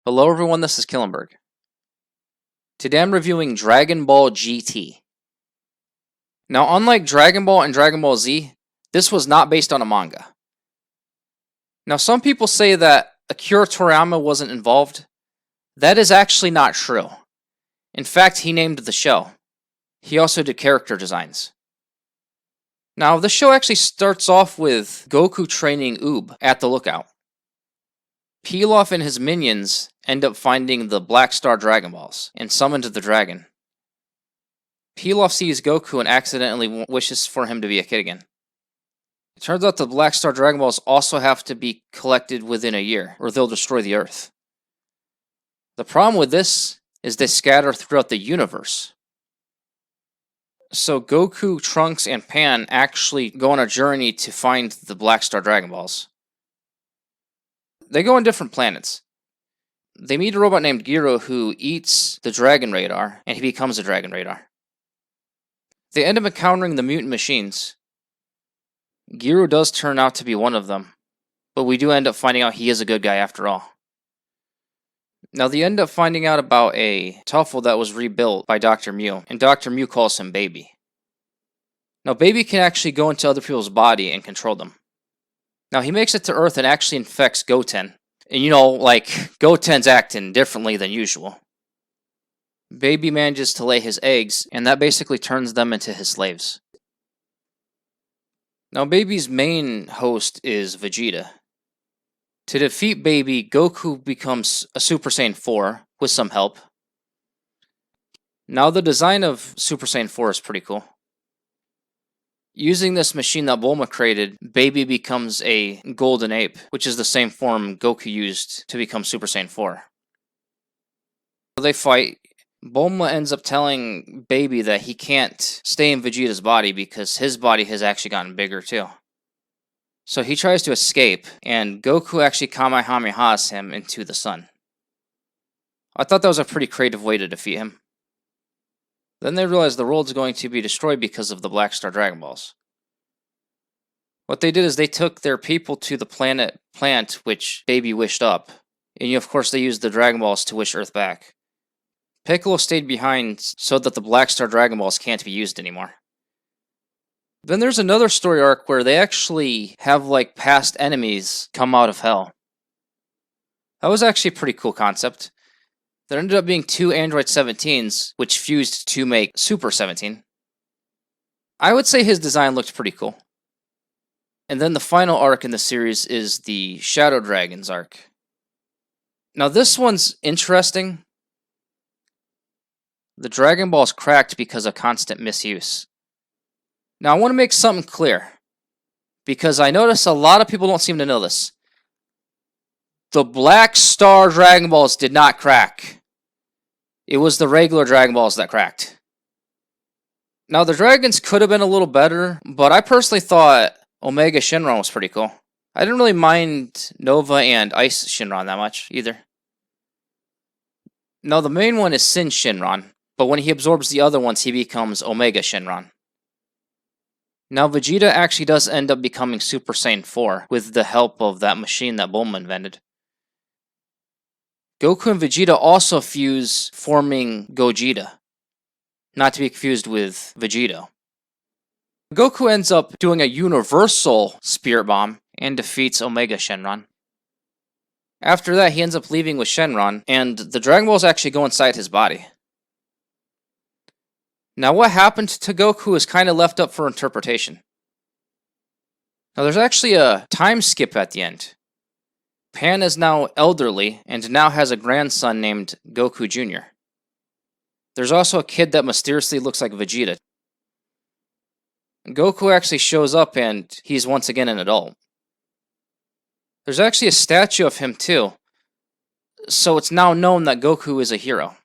Hello everyone, this is Killenberg. Today I'm reviewing Dragon Ball GT. Now, unlike Dragon Ball and Dragon Ball Z, this was not based on a manga. Now, some people say that Akira Toriyama wasn't involved. That is actually not true. In fact, he named the show. He also did character designs. Now, the show actually starts off with Goku training Oob at the lookout. Pilaf and his minions end up finding the Black Star Dragon Balls and summon the dragon. Pilaf sees Goku and accidentally wishes for him to be a kid again. It turns out the Black Star Dragon Balls also have to be collected within a year, or they'll destroy the Earth. The problem with this is they scatter throughout the universe. So Goku, Trunks, and Pan actually go on a journey to find the Black Star Dragon Balls. They go on different planets. They meet a robot named Giro who eats the Dragon Radar, and he becomes a Dragon Radar. They end up encountering the mutant machines. Giro does turn out to be one of them, but we do end up finding out he is a good guy after all. Now they end up finding out about a Tuffle that was rebuilt by Dr. Mew, and Dr. Mew calls him Baby. Now Baby can actually go into other people's body and control them. Now he makes it to Earth and actually infects Goten. And Goten's acting differently than usual. Baby manages to lay his eggs, and that basically turns them into his slaves. Now Baby's main host is Vegeta. To defeat Baby, Goku becomes a Super Saiyan 4 with some help. Now the design of Super Saiyan 4 is pretty cool. Using this machine that Bulma created, Baby becomes a Golden Ape, which is the same form Goku used to become Super Saiyan 4. They fight. Bulma ends up telling Baby that he can't stay in Vegeta's body because his body has actually gotten bigger too. So he tries to escape, and Goku actually Kamehamehas him into the sun. I thought that was a pretty creative way to defeat him. Then they realize the world's going to be destroyed because of the Black Star Dragon Balls. What they did is they took their people to the plant which Baby wished up. And of course they used the Dragon Balls to wish Earth back. Piccolo stayed behind so that the Black Star Dragon Balls can't be used anymore. Then there's another story arc where they actually have past enemies come out of hell. That was actually a pretty cool concept. There ended up being two Android 17s, which fused to make Super 17. I would say his design looked pretty cool. And then the final arc in the series is the Shadow Dragons arc. Now this one's interesting. The Dragon Ball's cracked because of constant misuse. Now I want to make something clear, because I notice a lot of people don't seem to know this. The Black Star Dragon Balls did not crack. It was the regular Dragon Balls that cracked. Now, the Dragons could have been a little better, but I personally thought Omega Shenron was pretty cool. I didn't really mind Nova and Ice Shenron that much, either. Now, the main one is Sin Shenron, but when he absorbs the other ones, he becomes Omega Shenron. Now, Vegeta actually does end up becoming Super Saiyan 4 with the help of that machine that Bulma invented. Goku and Vegeta also fuse, forming Gogeta, not to be confused with Vegeto. Goku ends up doing a universal Spirit Bomb and defeats Omega Shenron. After that, he ends up leaving with Shenron, and the Dragon Balls actually go inside his body. Now, what happened to Goku is kind of left up for interpretation. Now, there's actually a time skip at the end. Pan is now elderly and now has a grandson named Goku Jr. There's also a kid that mysteriously looks like Vegeta. Goku actually shows up and he's once again an adult. There's actually a statue of him too, so it's now known that Goku is a hero.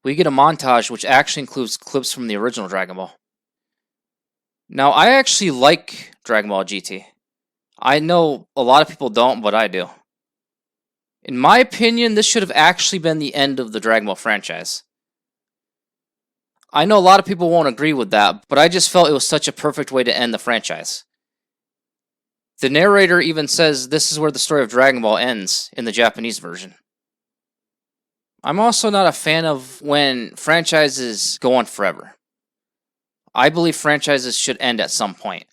We get a montage which actually includes clips from the original Dragon Ball. Now, I actually like Dragon Ball GT. I know a lot of people don't, but I do. In my opinion, this should have actually been the end of the Dragon Ball franchise. I know a lot of people won't agree with that, but I just felt it was such a perfect way to end the franchise. The narrator even says this is where the story of Dragon Ball ends in the Japanese version. I'm also not a fan of when franchises go on forever. I believe franchises should end at some point.